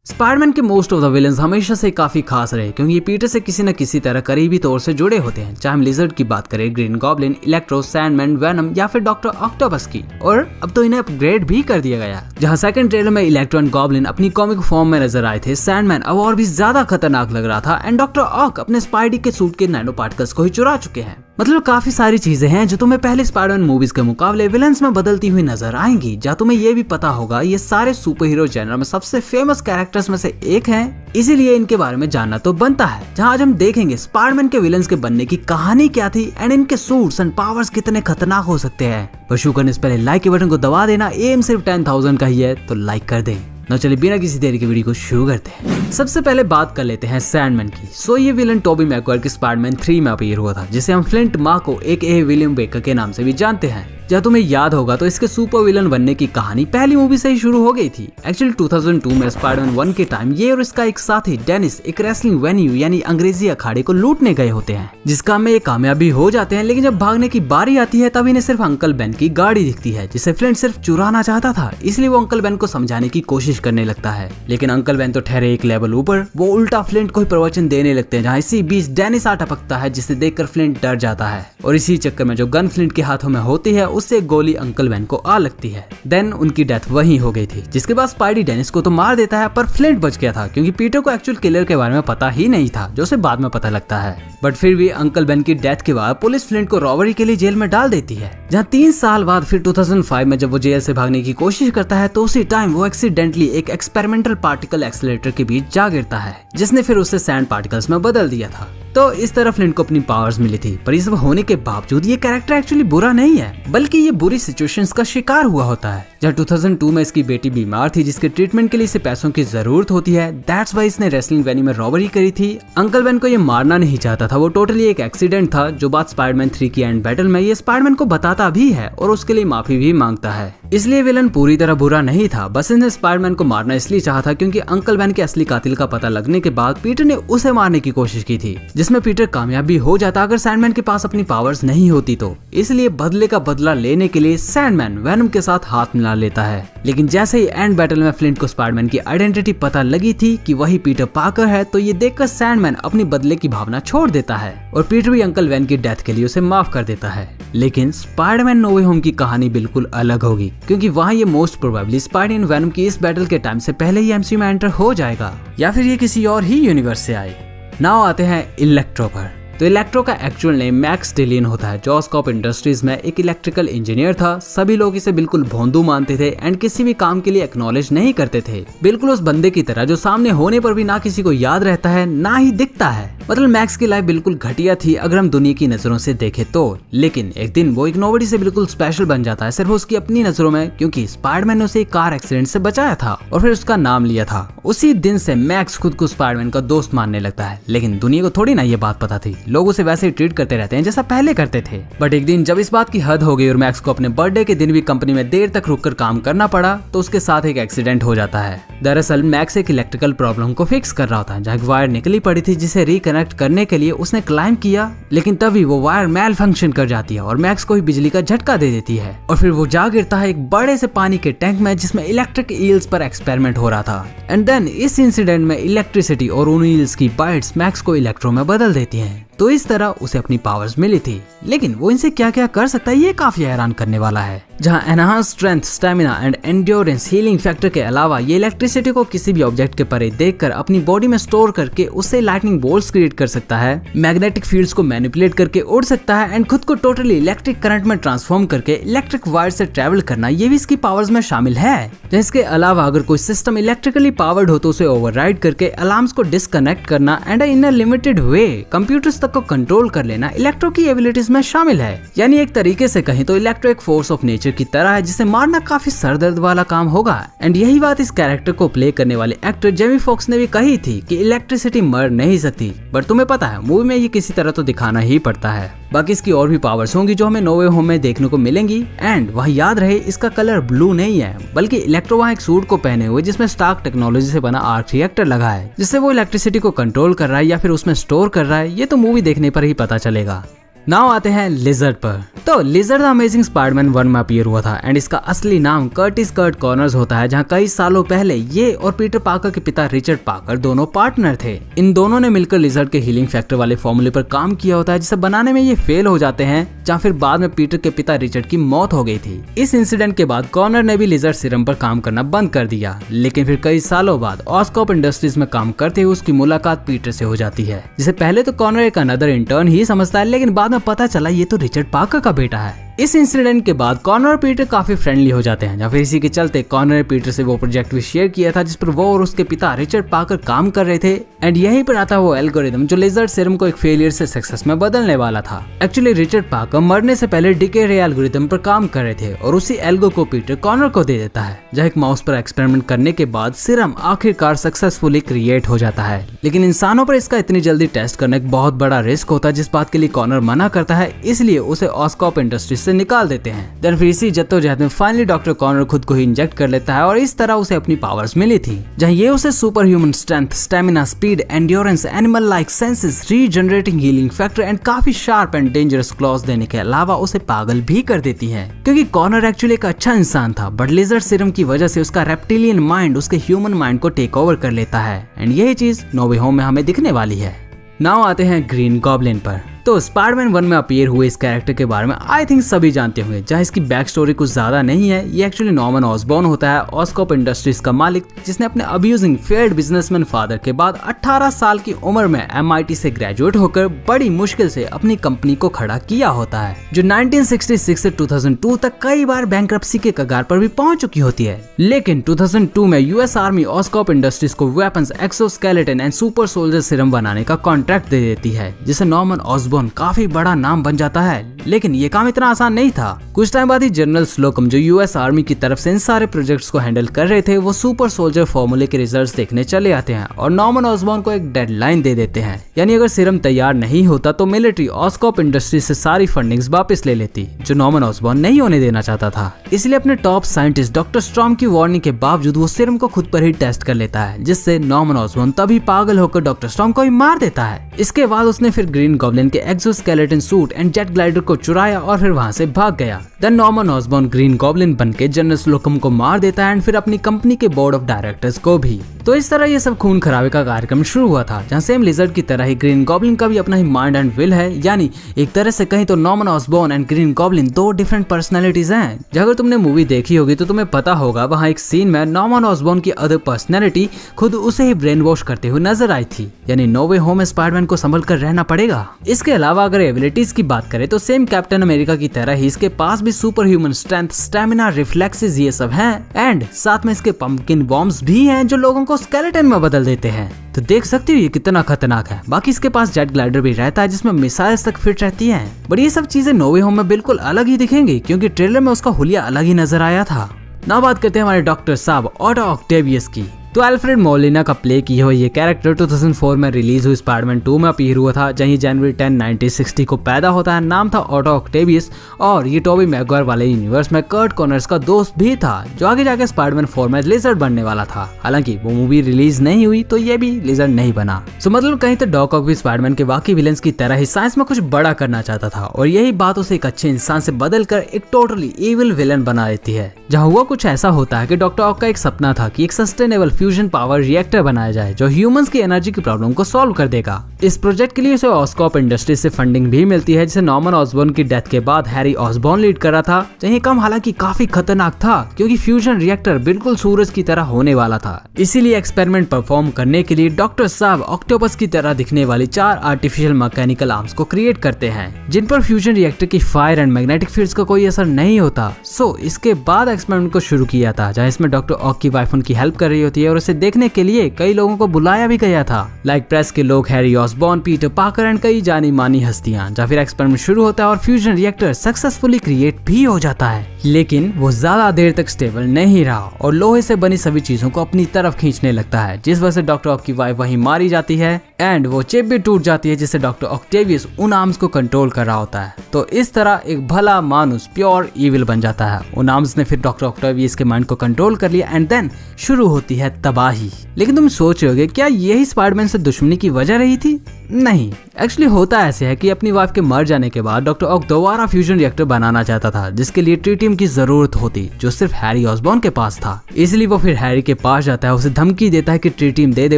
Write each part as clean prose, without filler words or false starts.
Spiderman के most of the villains हमेशा से काफी खास रहे क्योंकि ये पीटर से किसी न किसी तरह करीबी तौर से जुड़े होते हैं, चाहे हम लिजर्ड की बात करें, green goblin, electro, Sandman, venom या फिर डॉक्टर ऑक्टोपस की। और अब तो इन्हें अपग्रेड भी कर दिया गया। जहां सेकंड ट्रेलर में इलेक्ट्रो एंड गॉब्लिन अपनी कॉमिक फॉर्म में नजर आए थे, सैंडमैन अब और भी ज्यादा खतरनाक लग रहा था एंड डॉक्टर ऑक अपने स्पाइडी के सूट के नैनो पार्टिकल्स को ही चुरा चुके हैं। मतलब काफी सारी चीजें हैं जो तुम्हें पहले स्पाइडरमैन मूवीज के मुकाबले विलन्स में बदलती हुई नजर आएंगी। जहाँ तुम्हें ये भी पता होगा ये सारे सुपर हीरो जेनर में सबसे फेमस कैरेक्टर्स में से एक हैं, इसीलिए इनके बारे में जानना तो बनता है। जहाँ आज हम देखेंगे स्पाइडरमैन के विलन्स के बनने की कहानी क्या थी एंड इनके सूट्स एंड पावर्स कितने खतरनाक हो सकते हैं। पर शुरू करने से पहले लाइक के बटन को दबा देना, एम सिर्फ 10,000 का ही है तो लाइक कर दे। ना चलिए बिना किसी देरी की वीडियो को शुरू करते हैं। सबसे पहले बात कर लेते हैं सैंडमैन की। ये विलन टोबी मैगवायर के स्पाइडरमैन 3 में अपीयर हुआ था, जिसे हम फ्लिंट मार्को एक विलियम बेकर के नाम से भी जानते हैं। जब तुम्हें याद होगा तो इसके सुपर विलन बनने की कहानी पहली मूवी से ही शुरू हो गई थी। एक्चुअली 2002 में स्पाइडरमैन 1 के टाइम ये और इसका एक साथी डेनिस एक रेसलिंग वेन्यू यानी अंग्रेजी अखाड़े को लूटने गए होते हैं, जिसका में कामयाबी हो जाते हैं। लेकिन जब भागने की बारी आती है तब इन्हें सिर्फ अंकल बेन की गाड़ी दिखती है, जिसे फ्लिंट सिर्फ चुराना चाहता था। इसलिए वो अंकल बेन को समझाने की कोशिश करने लगता है, लेकिन अंकल बेन तो ठहरे एक लेवल ऊपर। वो उल्टा फ्लिंट को ही प्रवचन देने लगते हैं, जहाँ इसी बीच डेनिस आ टपकता है, जिसे देखकर फ्लिंट डर जाता है। और इसी चक्कर में जो गन फ्लिंट के हाथों में होती है उससे गोली अंकल बेन को आ लगती है। देन उनकी डेथ वहीं हो गई थी, जिसके बाद स्पाइडी डेनिस को तो मार देता है, पर फ्लिंट बच गया था क्योंकि पीटर को एक्चुअल किलर के बारे में पता ही नहीं था, जो उसे बाद में पता लगता है। बट फिर भी अंकल बेन की डेथ के बाद पुलिस फ्लिंट को रॉबरी के लिए जेल में डाल देती है। जहाँ 3 साल बाद फिर 2005 में जब वो जेल से भागने की कोशिश करता है तो उसी टाइम वो एक्सीडेंटली एक एक्सपेरिमेंटल पार्टिकल एक्सेलरेटर के बीच जा गिरता है, जिसने फिर उसे सैंड पार्टिकल्स में बदल दिया था। तो इस तरह फ्लिंट को अपनी पावर्स मिली थी। पर ये सब होने के बावजूद ये कैरेक्टर एक्चुअली बुरा नहीं है, बल्कि ये बुरी सिचुएशंस का शिकार हुआ होता है। जहाँ 2002 में इसकी बेटी बीमार थी, जिसके ट्रीटमेंट के लिए इसे पैसों की जरूरत होती है। दैट्स वाई इसने रेसलिंग वेन्यू में रॉबरी करी थी। अंकल बेन को ये मारना नहीं चाहता था, वो टोटली एक एक्सीडेंट था। जो बात स्पाइडरमैन 3 की एंड बैटल में ये स्पाइडरमैन को बताता भी है और उसके लिए माफी भी मांगता है। इसलिए विलन पूरी तरह बुरा नहीं था, बस इसने स्पाइडरमैन को मारना इसलिए चाहा था क्योंकि अंकल बेन के असली कातिल का पता लगने के बाद पीटर ने उसे मारने की कोशिश की थी, जिसमें पीटर कामयाब भी हो जाता अगर सैंडमैन के पास अपनी पावर्स नहीं होती तो। इसलिए बदले का बदला लेने के लिए सैंडमैन वेनम के साथ हाथ मिला लेता है। लेकिन जैसे ही एंड बैटल में फ्लिंट को स्पाइडरमैन की आइडेंटिटी पता लगी थी कि वही पीटर पार्कर है, तो ये देखकर सैंडमैन अपनी बदले की भावना छोड़ देता है और पीटर भी अंकल बेन की डेथ के लिए उसे माफ कर देता है। लेकिन स्पाइडरमैन नो वे होम की कहानी बिल्कुल अलग होगी, क्योंकि वहाँ ये most probably spider and venom की इस बैटल के टाइम से पहले ही एमसीयू में एंटर हो जाएगा, या फिर ये किसी और ही यूनिवर्स से आए। नाउ आते हैं इलेक्ट्रो पर। तो इलेक्ट्रो का एक्चुअल नेम मैक्स डेलियन होता है, जो ऑस्कॉप इंडस्ट्रीज में एक इलेक्ट्रिकल इंजीनियर था। सभी लोग इसे बिल्कुल भोंदू मानते थे एंड किसी भी काम के लिए एक्नॉलेज नहीं करते थे, बिल्कुल उस बंदे की तरह जो सामने होने पर भी ना किसी को याद रहता है ना ही दिखता है। मतलब मैक्स की लाइफ बिल्कुल घटिया थी अगर हम दुनिया की नजरों से देखें तो। लेकिन एक दिन वो एक नोबडी से बिल्कुल स्पेशल बन जाता है, सिर्फ उसकी अपनी नजरों में, क्योंकि स्पाइडरमैन ने उसे एक कार एक्सीडेंट से बचाया था और फिर उसका नाम लिया था। उसी दिन से मैक्स खुद को स्पाइडरमैन का दोस्त मानने लगता है। लेकिन दुनिया को थोड़ी ना ये बात पता थी, लोग उसे वैसे ही करते रहते हैं जैसा पहले करते थे। बट एक दिन जब इस बात की हद हो गई और मैक्स को अपने बर्थडे के दिन भी कंपनी में देर तक रुककर काम करना पड़ा, तो उसके साथ एक एक्सीडेंट हो जाता है। दरअसल मैक्स एक इलेक्ट्रिकल प्रॉब्लम को फिक्स कर रहा होता है, जहाँ वायर निकली पड़ी थी, जिसे रिकनेक्ट करने के लिए उसने क्लाइंब किया। लेकिन तभी वो वायर मैल फंक्शन कर जाती है और मैक्स को ही बिजली का झटका दे देती है और फिर वो जा गिरता है एक बड़े से पानी के टैंक में, जिसमें इलेक्ट्रिक ईल्स पर एक्सपेरिमेंट हो रहा था। एंड देन इस इंसिडेंट में इलेक्ट्रिसिटी और उन ईल्स की बाइट्स मैक्स को इलेक्ट्रो में बदल देती हैं। तो इस तरह उसे अपनी पावर्स मिली थी। लेकिन वो इनसे क्या क्या कर सकता है ये काफी हैरान करने वाला है। जहाँ enhance strength, stamina and endurance, healing factor के अलावा ये इलेक्ट्रिसिटी को किसी भी ऑब्जेक्ट के परे देखकर अपनी बॉडी में स्टोर करके उससे लाइटनिंग बोल्ट्स क्रिएट कर सकता है, मैग्नेटिक फील्ड्स को मैनिपुलेट करके उड़ सकता है एंड खुद को टोटली इलेक्ट्रिक करंट में ट्रांसफॉर्म करके इलेक्ट्रिक वायर से ट्रेवल करना, ये भी इसकी पावर्स में शामिल है। इसके अलावा अगर कोई सिस्टम इलेक्ट्रिकली पावर्ड हो तो उसे ओवरराइड करके अलार्म्स को डिस्कनेक्ट करना and in a limited way computers तक को कंट्रोल कर लेना इलेक्ट्रो की एबिलिटीज में शामिल है। यानी एक तरीके से कहें तो इलेक्ट्रो एक फोर्स ऑफ नेचर की तरह है, जिसे मारना काफी सरदर्द वाला काम होगा। एंड यही बात इस कैरेक्टर को प्ले करने वाले एक्टर जेमी फॉक्स ने भी कही थी कि इलेक्ट्रिसिटी मर नहीं सकती, बट तुम्हें पता है मूवी में ये किसी तरह तो दिखाना ही पड़ता है। बाकी इसकी और भी पावर्स होंगी जो हमें नो वे होम में देखने को मिलेंगी। एंड वह याद रहे इसका कलर ब्लू नहीं है, बल्कि इलेक्ट्रो वहाँ एक सूट को पहने हुए जिसमें स्टार्क टेक्नोलॉजी से बना आर्क रिएक्टर लगा है, जिससे वो इलेक्ट्रिसिटी को कंट्रोल कर रहा है या फिर उसमें स्टोर कर रहा है, ये तो मूवी देखने पर ही पता चलेगा। नाउ आते हैं लिजर्ड पर। तो लिजर्ड द अमेजिंग स्पाइडरमैन 1 में अपीयर हुआ था एंड इसका असली नाम कर्टिस कर्ट कॉर्नर्स होता है, जहां कई सालों पहले ये और पीटर पार्कर के पिता रिचर्ड पार्कर दोनों पार्टनर थे। इन दोनों ने मिलकर लिजर्ड के हीलिंग फैक्टर वाले फॉर्मूले पर काम किया होता है, जिसे बनाने में ये फेल हो जाते हैं, जहां फिर बाद में पीटर के पिता रिचर्ड की मौत हो गई थी। इस इंसिडेंट के बाद कॉर्नर ने भी लिजर्ड सीरम पर काम करना बंद कर दिया, लेकिन फिर कई सालों बाद ऑस्कॉप इंडस्ट्रीज में काम करते हुए उसकी मुलाकात पीटर से हो जाती है, जिसे पहले तो कॉर्नर एक अनदर इंटर्न ही समझता है, लेकिन बाद में पता चला ये तो रिचर्ड पार्कर का बेटा है। इस इंसिडेंट के बाद कॉर्नर और पीटर काफी फ्रेंडली हो जाते हैं, या फिर इसी के चलते कॉर्नर ने पीटर से वो प्रोजेक्ट भी शेयर किया था जिस पर वो और उसके पिता रिचर्ड पार्कर काम कर रहे थे। एंड यहीं पर आता वो एल्गोरिथम जो लिजर्ड सीरम को एक फेलियर से सक्सेस में बदलने वाला था। एक्चुअली रिचर्ड पार्कर मरने से पहले डिके रे एल्गोरिथम पर काम कर रहे थे और उसी एल्गो को पीटर कॉर्नर को दे देता है, जहाँ एक माउस पर एक्सपेरिमेंट करने के बाद सीरम आखिरकार सक्सेसफुली क्रिएट हो जाता है। लेकिन इंसानों पर इसका इतनी जल्दी टेस्ट करना एक बहुत बड़ा रिस्क होता है, जिस बात के लिए कॉर्नर मना करता है, इसलिए उसे ऑस्कॉप इंडस्ट्रीज से निकाल देते हैं। देन फिर इसी जद्दोजहद में फाइनली डॉक्टर कॉर्नर खुद को ही इंजेक्ट कर लेता है और इस तरह उसे अपनी पावर्स मिली थी, जहां ये उसे super human strength, stamina, speed, endurance, animal like senses, regenerating healing factor and काफी शार्प एंड डेंजरस क्लॉज देने के अलावा उसे पागल भी कर देती है। क्योंकि कॉर्नर एक्चुअली एक अच्छा इंसान था, बट लिजर्ड सीरम की वजह से उसका रेप्टिलियन माइंड उसके ह्यूमन माइंड को टेक ओवर कर लेता है एंड यही चीज नो वे होम में हमें दिखने वाली है। नाउ आते हैं ग्रीन गॉब्लिन पर। तो स्पाइडरमैन 1 में अपीयर हुए इस कैरेक्टर के बारे में आई थिंक सभी जानते होंगे, जहाँ इसकी बैक स्टोरी कुछ ज्यादा नहीं है। ये एक्चुअली नॉर्मन ऑसबॉर्न होता है, ऑस्कॉप इंडस्ट्रीज का मालिक, जिसने अपने अब्यूजिंग फेल्ड बिजनेसमैन फादर के बाद 18 साल की उम्र में MIT से ग्रेजुएट होकर बड़ी मुश्किल से अपनी कंपनी को खड़ा किया होता है, जो 1966 से 2002 तक कई बार बैंक्रप्सी के कगार पर भी पहुंच चुकी होती है। लेकिन 2002 में US आर्मी ऑस्कॉप इंडस्ट्रीज को weapons, exoskeleton and super soldier serum बनाने का कॉन्ट्रैक्ट दे देती है, जिसे नॉर्मन ऑसबॉर्न काफी बड़ा नाम बन जाता है। लेकिन ये काम इतना आसान नहीं था। कुछ टाइम बाद ही जनरल स्लोकम, जो US आर्मी की तरफ से इन सारे प्रोजेक्ट्स को हैंडल कर रहे थे, वो सुपर सोल्जर फॉर्मूले के रिजल्ट्स देखने चले आते हैं और नॉर्मन ऑसबॉर्न को एक डेडलाइन दे देते हैं, यानी अगर सीरम तैयार नहीं होता तो मिलिट्री ऑस्कॉप इंडस्ट्री से सारी फंडिंग्स वापस ले लेती, जो नॉर्मन ऑसबॉर्न नहीं होने देना चाहता था। इसलिए अपने टॉप साइंटिस्ट डॉक्टर स्टॉर्म की वार्निंग के बावजूद वो सीरम को खुद पर ही टेस्ट कर लेता है, जिससे नॉर्मन ऑसबॉर्न तभी पागल होकर डॉक्टर स्टॉर्म को ही मार देता है। इसके बाद उसने फिर ग्रीन गॉब्लिन के exoskeleton suit and jet glider को चुराया और फिर वहां से भाग गया। Then Norman Osborn Green Goblin बनके जनरल स्लोकम को मार देता है एंड फिर अपनी कंपनी के बोर्ड ऑफ डायरेक्टर्स को भी। तो इस तरह ये सब खून खराबे का कार्यक्रम शुरू हुआ था, जहाँ सेम लिजर्ड की तरह ही ग्रीन गॉब्लिन का भी अपना ही माइंड एंड विल है, यानी एक तरह से कहीं तो Norman Osborne and green goblin दो डिफरेंट पर्सनैलिटीज हैं। अगर तुमने मूवी देखी होगी तो तुम्हें पता होगा वहाँ एक सीन में नॉर्मन ऑसबॉर्न की अदर पर्सनैलिटी खुद उसे ही ब्रेन वॉश करते हुए नजर आई थी, यानी नो वे होम में स्पाइडरमैन को संभल कर रहना पड़ेगा। इसके अलावा अगर एबिलिटीज की बात करें तो सेम कैप्टन अमेरिका की तरह ही इसके पास भी super human strength, stamina, reflexes ये सब हैं एंड साथ में इसके पंपकिन बॉम्ब्स भी हैं जो लोगों को स्केलेटन में बदल देते हैं। तो देख सकते हो ये कितना खतरनाक है। बाकी इसके पास जेट ग्लाइडर भी रहता है जिसमें मिसाइल्स तक फिट रहती हैं। बट ये सब चीजें नो वे होम में बिल्कुल अलग ही दिखेंगी, क्योंकि ट्रेलर में उसका हुलिया अलग ही नजर आया था। ना बात करते हैं हमारे डॉक्टर साहब ऑटो ऑक्टेवियस की। तो अल्फ्रेड मोलिना का प्ले किया हुआ ये कैरेक्टर 2004 में रिलीज हुई स्पाइडरमैन 2 में अपीयर हुआ था, जहाँ जनवरी 10, 1960 को पैदा होता है। नाम था ऑटो ऑक्टेवियस और ये टोबी मैगवायर वाले यूनिवर्स में कर्ट कॉर्नर्स का दोस्त भी था, जो आगे जाके स्पाइडरमैन 4 में लिजर्ड बनने वाला था। हालांकि वो मूवी रिलीज नहीं हुई तो ये भी लिजर्ड नहीं बना। सो मतलब कहीं तो डॉक ऑक भी स्पाइडरमैन के बाकी विलेंस की तरह ही साइंस में कुछ बड़ा करना चाहता था और यही बात उसे एक अच्छे इंसान से बदल कर एक टोटली इविल विलन बना देती है। जहाँ हुआ कुछ ऐसा होता है कि डॉक्टर ऑक का एक सपना था कि एक सस्टेनेबल फ्यूजन पावर रिएक्टर बनाया जाए जो ह्यूमंस की एनर्जी की प्रॉब्लम को सॉल्व कर देगा। इस प्रोजेक्ट के लिए उसे ऑस्कॉप इंडस्ट्रीज से फंडिंग भी मिलती है, जिसे नॉर्मन ऑसबॉर्न की डेथ के बाद हैरी ऑसबॉर्न लीड कर रहा था। ये काम हालांकि काफी खतरनाक था, क्योंकि फ्यूजन रिएक्टर बिल्कुल सूरज की तरह होने वाला था। इसीलिए एक्सपेरिमेंट परफॉर्म करने के लिए डॉक्टर साहब ऑक्टोपस की तरह दिखने वाली 4 आर्टिफिशियल मैकेनिकल आर्म्स को क्रिएट करते हैं, जिन पर फ्यूजन रिएक्टर की फायर एंड मैग्नेटिक फील्ड्स का कोई असर नहीं होता। सो इसके बाद एक्सपेरिमेंट को शुरू किया था, जहाँ इसमें डॉक्टर ऑक की वाइफ उनकी हेल्प कर रही होती है और उसे देखने के लिए कई लोगों को बुलाया भी गया था, लाइक प्रेस के लोग, Harry Osborn, Peter Parker and कई जानी मानी हस्तियां। जहाँ फिर एक्सपेरिमेंट शुरू होता है और फ्यूजन रिएक्टर सक्सेसफुली क्रिएट भी हो जाता है, लेकिन वो ज्यादा देर तक स्टेबल नहीं रहा और लोहे से बनी सभी चीजों को अपनी तरफ खींचने लगता है, जिस वजह से डॉक्टर ऑक की वाइफ वहीं मारी जाती है एंड वो चिप भी टूट जाती है, जिससे डॉक्टर ऑक्टेवियस उन आर्म्स को कंट्रोल कर रहा होता है। तो इस तरह एक भला मानुस प्योर इविल बन जाता है। उन आर्म्स ने फिर डॉक्टर ऑक्टेवियस के माइंड को कंट्रोल कर लिया एंड देन शुरू होती है तबाही। लेकिन तुम सोच रहे होगे क्या यही स्पाइडरमैन से दुश्मनी की वजह रही थी? नहीं, एक्चुअली होता ऐसे है कि अपनी वाइफ के मर जाने के बाद डॉक्टर ऑक दोबारा फ्यूजन रिएक्टर बनाना चाहता था, जिसके लिए ट्रिटियम की जरूरत होती, जो सिर्फ हैरी ऑसबॉर्न के पास था। इसलिए वो फिर हैरी के पास जाता है, उसे धमकी देता है कि ट्रिटियम दे दे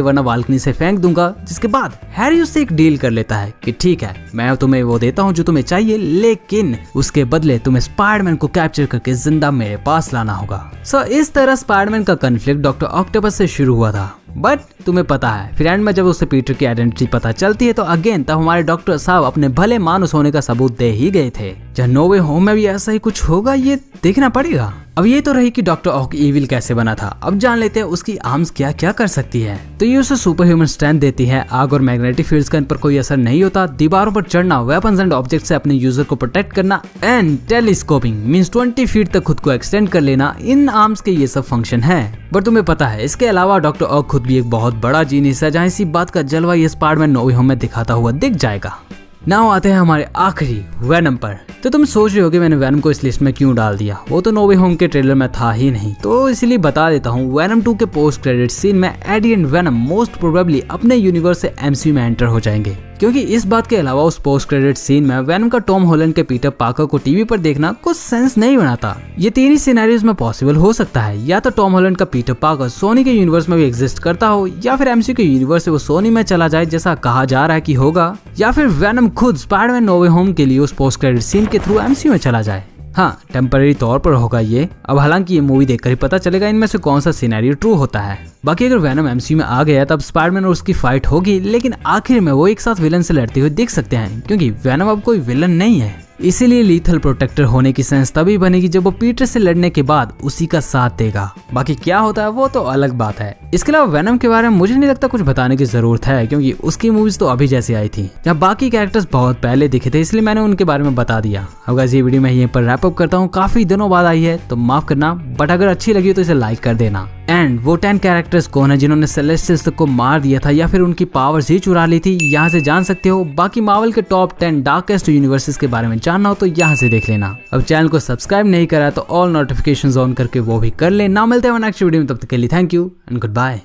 वरना बालकनी से फेंक दूंगा। जिसके बाद हैरी उससे एक डील कर लेता है कि ठीक है, मैं तुम्हें वो देता हूँ जो तुम्हें चाहिए, लेकिन उसके बदले तुम्हें स्पाइडरमैन को कैप्चर करके जिंदा मेरे पास लाना होगा। सो इस तरह स्पाइडरमैन का कॉन्फ्लिक्ट डॉक्टर ऑक्टोपस से शुरू हुआ था। बट तुम्हें पता है फिर एंड में जब उसे पीटर की आइडेंटिटी पता चलती है तो अगेन तब हमारे डॉक्टर साहब अपने भले मानुस होने का सबूत दे ही गए थे। जहाँ नो वे होम में भी ऐसा ही कुछ होगा, ये देखना पड़ेगा। अब ये तो रही कि डॉक्टर ऑक इविल कैसे बना था। अब जान लेते हैं उसकी आर्म्स क्या क्या कर सकती है। तो ये उसे सुपर ह्यूमन स्ट्रेंथ देती है, आग और मैग्नेटिक फील्ड्स का इन पर कोई असर नहीं होता, दीवारों पर चढ़ना, वेपन्स एंड ऑब्जेक्ट से अपने यूजर को प्रोटेक्ट करना एंड टेलीस्कोपिंग मींस 20 फीट तक खुद को एक्सटेंड कर लेना, इन आर्म्स के ये सब फंक्शन है। बट तुम्हें पता है इसके अलावा डॉक्टर ऑक खुद भी एक बहुत बड़ा जीनियस है, जहाँ इसी बात का जलवा ये स्पाइडरमैन नो वे होम में दिखाता हुआ दिख जाएगा। नाउ आते हैं हमारे आखिरी वेनम पर। तो तुम सोच रहे हो कि मैंने वेनम को इस लिस्ट में क्यों डाल दिया, वो तो नो वे होम के ट्रेलर में था ही नहीं, तो इसलिए बता देता हूँ। वेनम 2 के पोस्ट क्रेडिट सीन में Eddie and Venom most probably अपने यूनिवर्स से एमसीयू में एंटर हो जाएंगे, क्योंकि इस बात के अलावा उस पोस्ट क्रेडिट सीन में वेनम का टॉम हॉलैंड के पीटर पार्कर को टीवी पर देखना कुछ सेंस नहीं बनाता। ये तीन ही सिनेरियोज में पॉसिबल हो सकता है, या तो टॉम हॉलैंड का पीटर पार्कर सोनी के यूनिवर्स में भी एग्जिस्ट करता हो, या फिर एमसीयू के यूनिवर्स से वो सोनी में चला जाए जैसा कहा जा रहा है कि होगा, या फिर वेनम खुद स्पाइडरमैन नो वे होम के लिए उस पोस्ट क्रेडिट सीन के थ्रू एमसीयू में चला जाए। हाँ, टेम्पररी तौर पर होगा ये। अब हालांकि ये मूवी देखकर ही पता चलेगा इनमें से कौन सा सिनेरियो ट्रू होता है। बाकी अगर वेनम एमसीयू में आ गया तब स्पाइडरमैन और उसकी फाइट होगी, लेकिन आखिर में वो एक साथ विलन से लड़ते हुए दिख सकते हैं, क्योंकि वेनम अब कोई विलन नहीं है। इसीलिए लीथल प्रोटेक्टर होने की सेंस तभी बनेगी जब वो पीटर से लड़ने के बाद उसी का साथ देगा। बाकी क्या होता है वो तो अलग बात है। इसके अलावा वेनम के बारे में मुझे नहीं लगता कुछ बताने की जरूरत है, क्योंकि उसकी मूवीज तो अभी जैसी आई थी, जहाँ बाकी कैरेक्टर्स बहुत पहले दिखे थे, इसलिए मैंने उनके बारे में बता दिया। अब गाइस ये वीडियो मैं यहीं पर रैप अप करता हूँ, काफी दिनों बाद आई है तो माफ करना, बट अगर अच्छी लगी तो इसे लाइक कर देना। एंड वो 10 कैरेक्टर्स कौन है जिन्होंने सेलेस्टियल्स को मार दिया था या फिर उनकी पावर्स ही चुरा ली थी, यहाँ से जान सकते हो। बाकी मार्वल के टॉप 10 डार्केस्ट यूनिवर्सेस के बारे में जानना हो तो यहाँ से देख लेना। अब चैनल को सब्सक्राइब नहीं करा तो ऑल नोटिफिकेशंस ऑन करके वो भी कर ले। ना मिलते हैं नेक्स्ट वीडियो में, तब तक के लिए thank you and good bye.